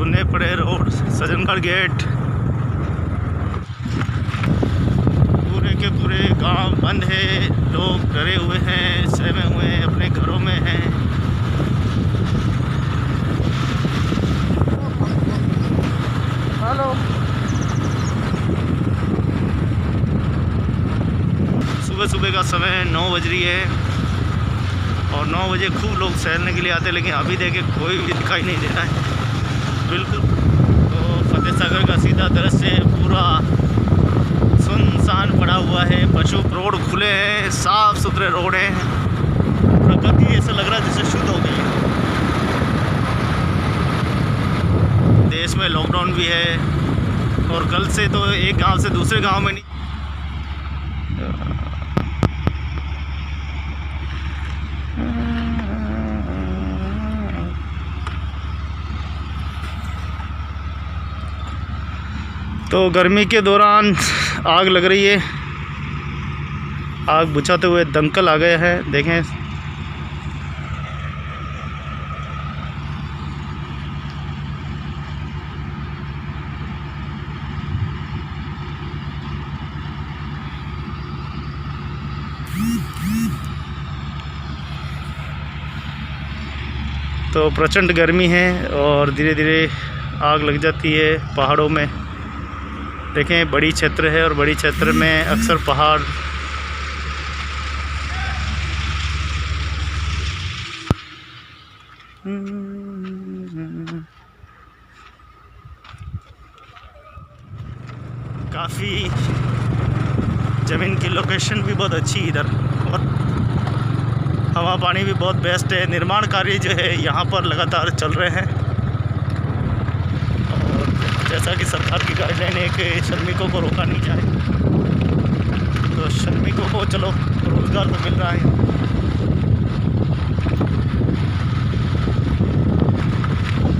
सुनने पड़े road, Sajjangarh gate, पूरे के पूरे गांव बंद है, लोग डरे हुए हैं, सहमे हुए हैं, अपने घरों में हैं। हेलो, सुबह सुबह का समय 9 बज रही है और 9 बजे खूब लोग सैरने के लिए आते हैं, लेकिन अभी देखे कोई भी दिखाई नहीं दे रहा है बिल्कुल। तो फतेह सागर का सीधा दृश्य पूरा सुनसान पड़ा हुआ है, पशु रोड खुले हैं, साफ सुथरे रोड हैं, प्रकृति ऐसा लग रहा है जैसे शुद्ध हो गई है। देश में लॉकडाउन भी है और कल से तो एक गांव से दूसरे गांव में नहीं। तो गर्मी के दौरान आग लग रही है, आग बुझाते हुए दमकल आ गया है, देखें। तो प्रचंड गर्मी है और धीरे धीरे आग लग जाती है पहाड़ों में। देखें, बड़ी क्षेत्र है और बड़ी क्षेत्र में अक्सर पहाड़ काफ़ी ज़मीन की लोकेशन भी बहुत अच्छी इधर और हवा पानी भी बहुत बेस्ट है। निर्माण कार्य जो है यहाँ पर लगातार चल रहे हैं और जैसा कि सरकार की गाइडलाइन है कि श्रमिकों को रोका नहीं जाए, तो श्रमिकों को चलो रोज़गार तो मिल रहा है।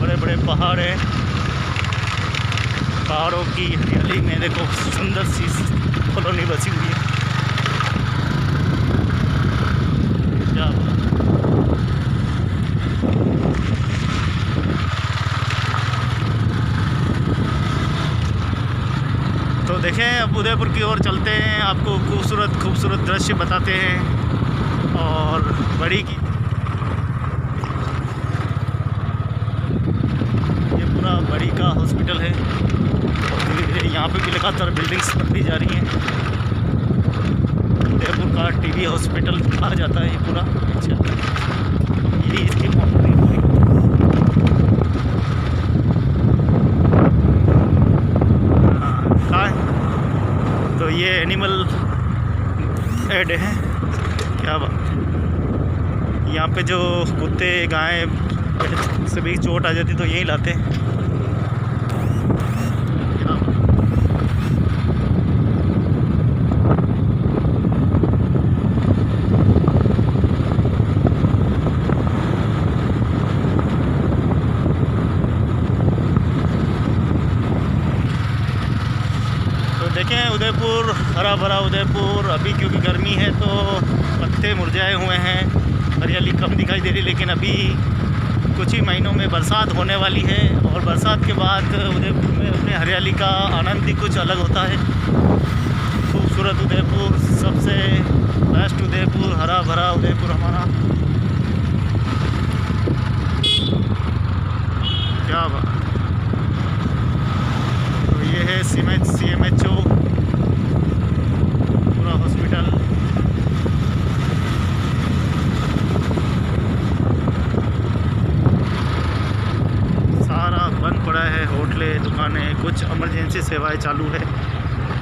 बड़े बड़े पहाड़ हैं, पहाड़ों की हरियाली में देखो सुंदर सी कॉलोनी बसी हुई है। तो देखें, अब उदयपुर की ओर चलते हैं, आपको खूबसूरत खूबसूरत दृश्य बताते हैं। और बड़ी की ये पूरा बड़ी का हॉस्पिटल है और धीरे धीरे यहाँ पे भी लगातार बिल्डिंग्स बनती जा रही हैं। उदयपुर का टीबी हॉस्पिटल कहा जाता है ये पूरा। अच्छा, यही इसकी बाउंड्री हुई। तो ये एनिमल एड है, क्या बात। यहाँ पे जो कुत्ते गाय सभी चोट आ जाती तो यही लाते हैं। देखें, उदयपुर हरा भरा उदयपुर। अभी क्योंकि गर्मी है तो पत्ते मुरझाए हुए हैं, हरियाली कम दिखाई दे रही, लेकिन अभी कुछ ही महीनों में बरसात होने वाली है और बरसात के बाद उदयपुर में अपने हरियाली का आनंद ही कुछ अलग होता है। खूबसूरत उदयपुर, सबसे बेस्ट उदयपुर, हरा भरा उदयपुर हमारा। क्या बात। तो ये है CMHO पूरा हॉस्पिटल। सारा बंद पड़ा है, होटलें, दुकानें, कुछ इमरजेंसी सेवाएं चालू है,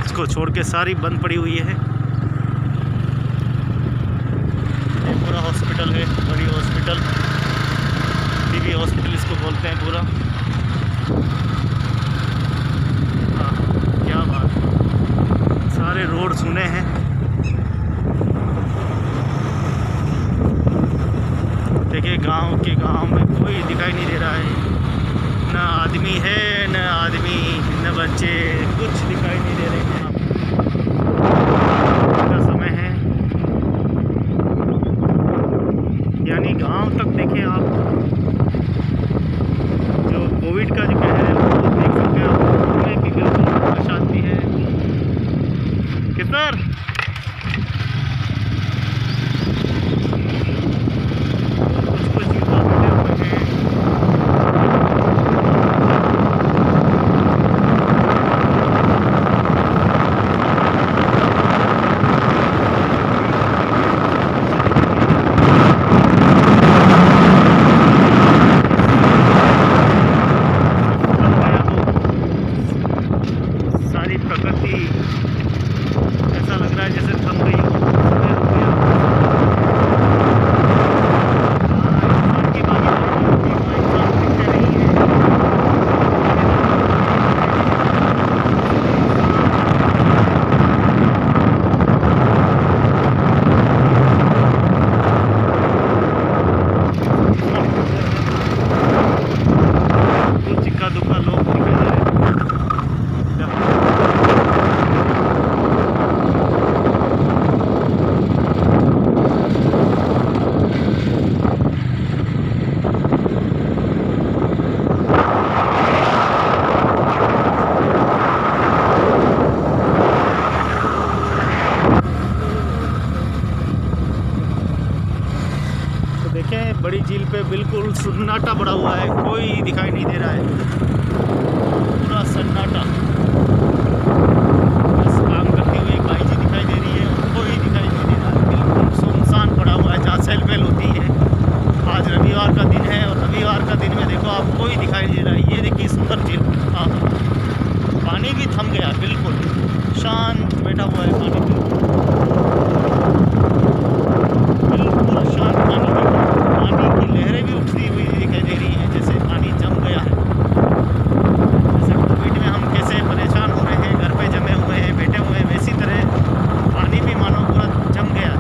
इसको छोड़ के सारी बंद पड़ी हुई है। ये पूरा हॉस्पिटल है, बड़ी हॉस्पिटल, टीबी हॉस्पिटल इसको बोलते हैं पूरा। क्या बात, सारे रोड सुने हैं। देखिए, गांव में कोई दिखाई नहीं दे रहा है, ना आदमी है, न आदमी, न बच्चे, कुछ दिखाई नहीं दे रहे हैं। का समय है, यानी गांव तक देखिए आप, जो कोविड का जो बिल्कुल सन्नाटा पड़ा हुआ है, कोई दिखाई नहीं दे रहा है, पूरा सन्नाटा। बस काम करते हुए एक भाई जी दिखाई दे रही है, कोई दिखाई नहीं दे रहा है, बिल्कुल सुनसान पड़ा हुआ है जहाँ सेल वेल होती है। आज रविवार का दिन है और रविवार का दिन में देखो आप कोई दिखाई नहीं दे रहा है। ये देखिए सुंदर झील, हाँ पानी भी थम गया, बिल्कुल शांत बैठा हुआ है पानी, बिल्कुल शांत पानी है। पानी की लहरें भी उठती हुई दिखाई दे रही हैं, जैसे पानी जम गया है। जैसे कोविड में हम कैसे परेशान हो रहे हैं, घर पे जमे हुए हैं, बैठे हुए हैं, वैसी तरह पानी भी मानो पूरा जम गया है।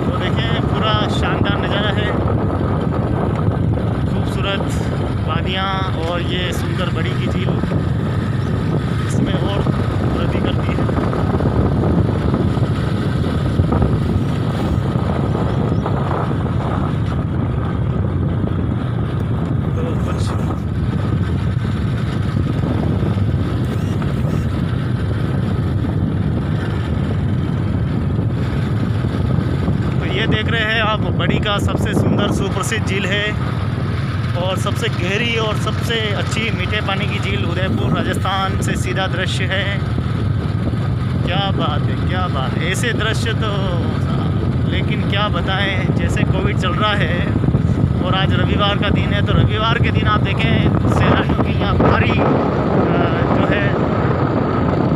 तो देखें पूरा शानदार नज़ारा है, खूबसूरत वादियाँ और ये सुंदर बड़ी की झील इसमें और वृद्धि करती है। तो कुछ तो ये देख रहे हैं आप, बड़ी का सबसे सुंदर सुप्रसिद्ध झील है और सबसे गहरी और सबसे अच्छी मीठे पानी की झील उदयपुर राजस्थान से सीधा दृश्य है। क्या बात है, क्या बात है, ऐसे दृश्य तो लेकिन क्या बताएं, जैसे कोविड चल रहा है और आज रविवार का दिन है, तो रविवार के दिन आप देखें सैलानियों की यहाँ भारी जो है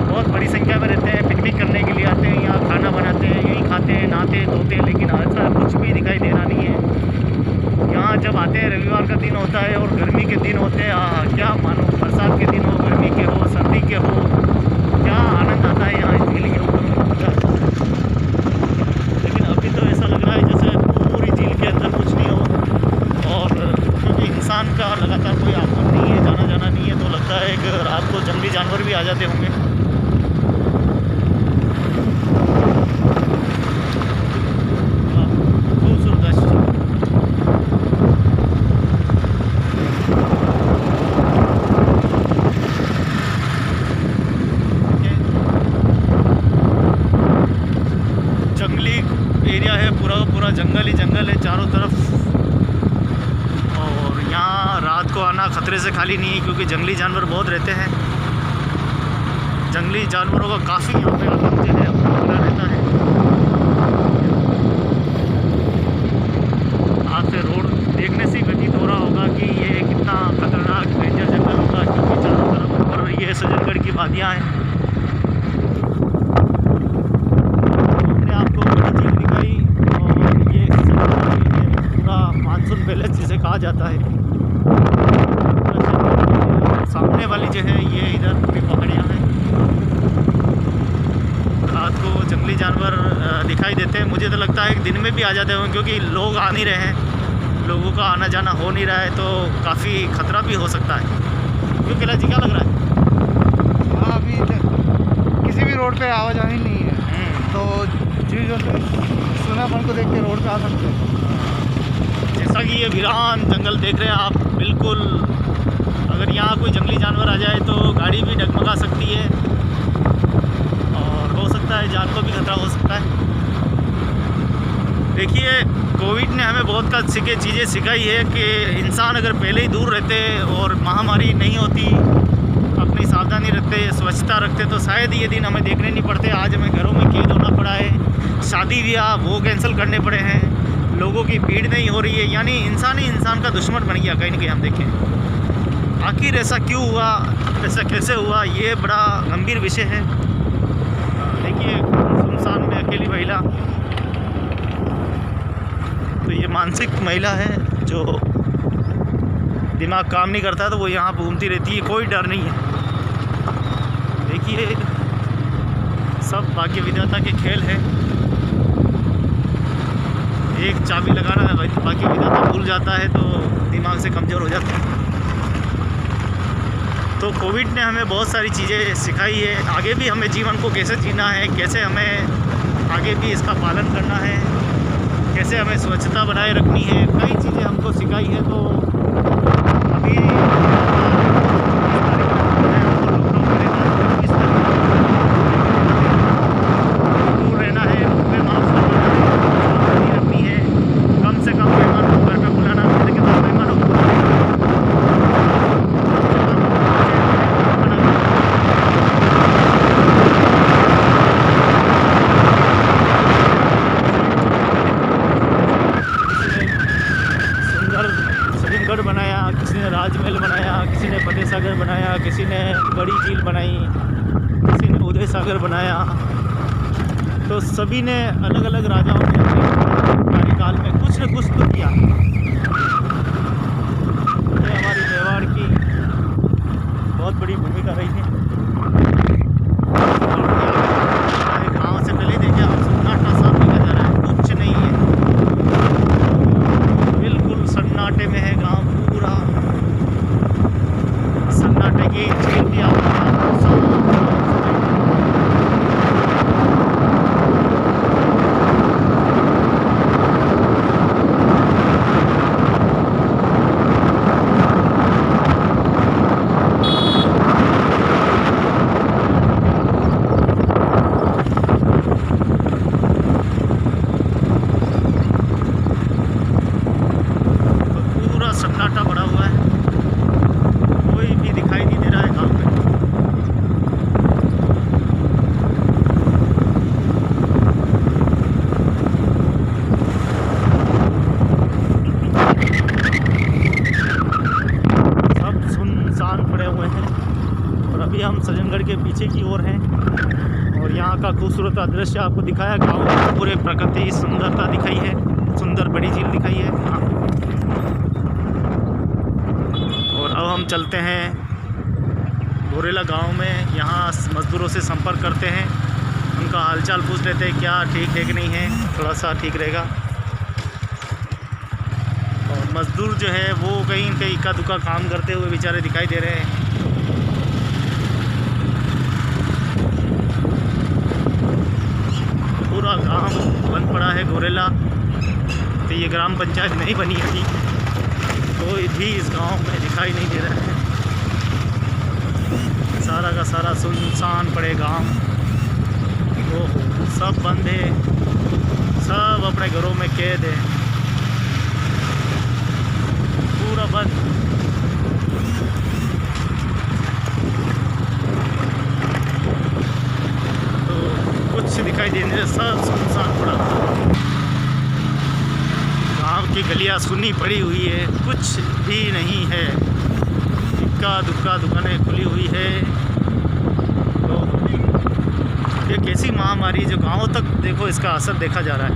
बहुत बड़ी संख्या में रहते हैं, पिकनिक करने के लिए आते हैं, यहाँ खाना बनाते हैं, यहीं खाते हैं, नहाते हैं, धोते हैं, लेकिन ऐसा कुछ भी दिखाई देना नहीं है। यहाँ जब आते हैं रविवार का दिन होता है और गर्मी के दिन होते हैं, क्या मानो, बरसात के दिन हो, गर्मी के हो, सर्दी के हो, क्या आनंद आता है यहाँ झील के ऊपर। लेकिन अभी तो ऐसा लग रहा है जैसे पूरी झील के अंदर कुछ नहीं हो, और क्योंकि इंसान का लगातार कोई आगमन नहीं है, जाना जाना नहीं है, तो लगता है कि रात को जंगली जानवर भी आ जाते होंगे। एरिया है, पूरा पूरा जंगल ही जंगल है चारों तरफ, और यहाँ रात को आना ख़तरे से खाली नहीं है, क्योंकि जंगली जानवर बहुत रहते हैं। जंगली जानवरों का काफ़ी यहाँ पे आतंक जो है अपना रहता है। आपसे रोड देखने से ही व्यतीत हो रहा होगा कि ये कितना खतरनाक डेंजर जंगल होगा, क्योंकि चारों तरफ ऊपर ये सज्जनगढ़ की वादियाँ हैं। पैलेस जिसे कहा जाता है, सामने वाली जो है ये इधर पूरी पहाड़ियाँ हैं। रात को जंगली जानवर दिखाई देते हैं, मुझे तो लगता है कि दिन में भी आ जाते होंगे, क्योंकि लोग आ नहीं रहे हैं, लोगों का आना जाना हो नहीं रहा है, तो काफ़ी खतरा भी हो सकता है। क्यों कैलाश जी, क्या लग रहा है? हाँ, अभी किसी भी रोड पे आवाजाही नहीं है, तो जीव सुनापन को देख के रोड पे आ सकते हैं। जैसा कि ये वीरान जंगल देख रहे हैं आप, बिल्कुल अगर यहाँ कोई जंगली जानवर आ जाए तो गाड़ी भी डगमगा सकती है और हो सकता है जान को भी खतरा हो सकता है। देखिए, कोविड ने हमें बहुत चीज़ें सिखाई है कि इंसान अगर पहले ही दूर रहते और महामारी नहीं होती, अपनी सावधानी रखते, स्वच्छता रखते, तो शायद ये दिन हमें देखने नहीं पड़ते। आज हमें घरों में कैद होना पड़ा है, शादी ब्याह वो कैंसिल करने पड़े हैं, लोगों की भीड़ नहीं हो रही है, यानी इंसान ही इंसान का दुश्मन बन गया कहीं ना कहीं। हम देखें आखिर ऐसा क्यों हुआ, ऐसा कैसे हुआ, ये बड़ा गंभीर विषय है। देखिए सुनसान में अकेली महिला, तो ये मानसिक महिला है, जो दिमाग काम नहीं करता तो वो यहाँ घूमती रहती है, कोई डर नहीं है। देखिए सब भाग्य विधाता के खेल है, एक चाबी लगाना है, बाकी विधाता भूल जाता है तो दिमाग से कमज़ोर हो जाता है। तो कोविड ने हमें बहुत सारी चीज़ें सिखाई है, आगे भी हमें जीवन को कैसे जीना है, कैसे हमें आगे भी इसका पालन करना है, कैसे हमें स्वच्छता बनाए रखनी है, कई चीज़ें हमको सिखाई है। तो अभी तो सभी ने अलग अलग राजाओं ने अपने कार्यकाल में कुछ न कुछ तो किया। ये हमारी मेवाड़ की बहुत बड़ी भूमिका रही है। गाँव से पहले देखिए आप सन्नाटा साफ देखा जा रहा है, कुछ नहीं है, बिल्कुल सन्नाटे में है गांव पूरा। सन्नाटे की झील भी आप सन्नाटा पड़ा हुआ है, कोई भी दिखाई नहीं दे रहा है गाँव में। सब सुनसान पड़े हुए हैं और अभी हम सज्जनगढ़ के पीछे की ओर हैं और यहाँ का खूबसूरत दृश्य आपको दिखाया। गाँव में पूरे प्रकृति सुंदरता दिखाई है, सुंदर बड़ी झील दिखाई है। अब हम चलते हैं गोरेला गांव में, यहाँ मज़दूरों से संपर्क करते हैं, उनका हालचाल पूछ लेते हैं क्या ठीक है कि नहीं है, थोड़ा सा ठीक रहेगा। और मज़दूर जो है वो कहीं न कहीं इक्का दुक्का काम करते हुए बेचारे दिखाई दे रहे हैं। पूरा गांव बंद पड़ा है गोरेला, तो ये ग्राम पंचायत नहीं बनी अभी, कोई भी इस गांव में दिखाई नहीं दे रहा है। सारा का सारा सुनसान पड़े गांव, ओहो सब बंद है, सब अपने घरों में कैद है, पूरा बंद। तो कुछ दिखाई नहीं दे रहा, सब सुनसान पड़ा। गाँव की गलियाँ सुनी पड़ी हुई है, कुछ भी नहीं है, इक्का दुक्का दुकानें खुली हुई है। तो ये कैसी महामारी जो गाँव तक देखो इसका असर देखा जा रहा है।